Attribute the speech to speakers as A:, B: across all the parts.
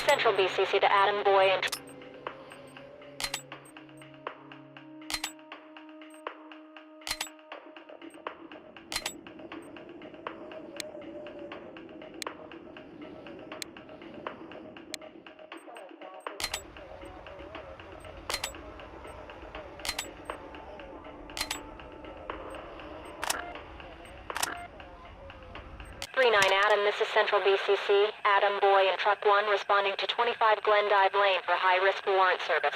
A: Central BCC to Adam Boy and... Adam, this is Central BCC. Adam Boy and Truck 1 responding to 25 Glendive Lane for high-risk warrant service.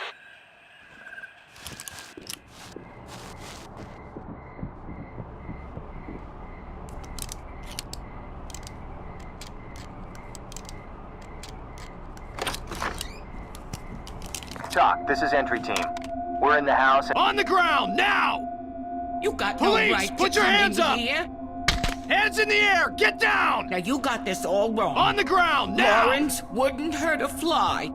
B: Talk, this is entry team. We're in the house and...
C: On the ground, now!
D: You got
C: Police,
D: no right
C: put
D: to
C: your
D: come
C: hands
D: in
C: up!
D: Here.
C: Hands in the air! Get down!
D: Now you got this all wrong.
C: On the ground, now!
D: Lawrence wouldn't hurt a fly.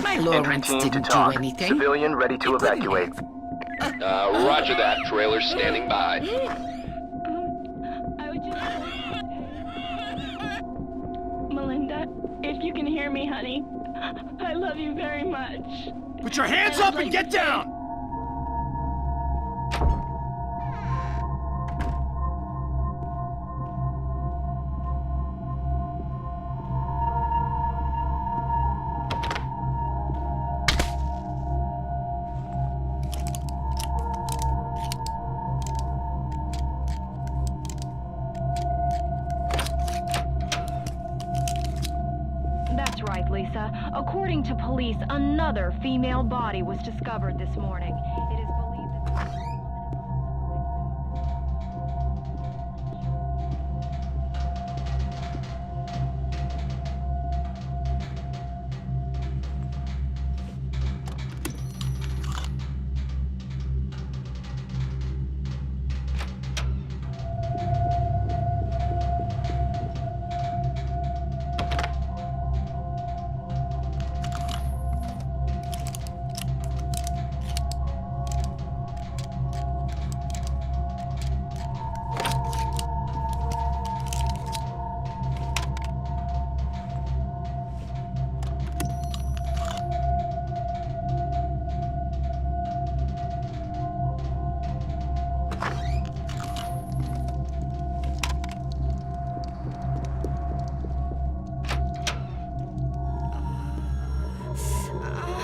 D: My
B: entry
D: Lawrence
B: team to
D: didn't do
B: talk.
D: anything.
B: Civilian ready to evacuate.
E: Roger that. Trailer standing by.
F: I would just... Melinda, if you can hear me, honey, I love you very much.
C: Put your hands up and get down!
F: That's right, Lisa. According to police, another female body was discovered this morning. It is believed that...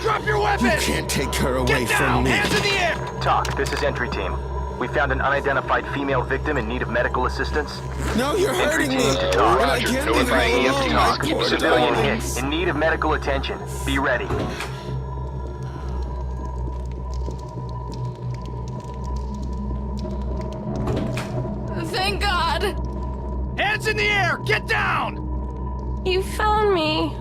C: Drop your weapon!
G: You can't take her away
C: Get down!
G: from me.
C: Hands in the air!
B: Talk, this is entry team. We found an unidentified female victim in need of medical assistance.
G: No, you're hurting me.
B: team to talk.
G: And I
E: Roger.
G: can't
E: No
G: leave her
E: advice.
G: alone.
B: Talk,
G: My poor
B: civilian
G: darling.
B: hit, in need of medical attention. Be ready.
H: Thank God!
C: Hands in the air! Get down!
H: You found me.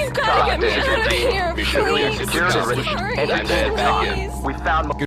H: You gotta get me
E: this is
H: out of
E: routine.
H: here,
E: Be sure to
H: please.
B: Security ready.
H: Hurry,
B: Entry team, talk.
H: please.
B: We found...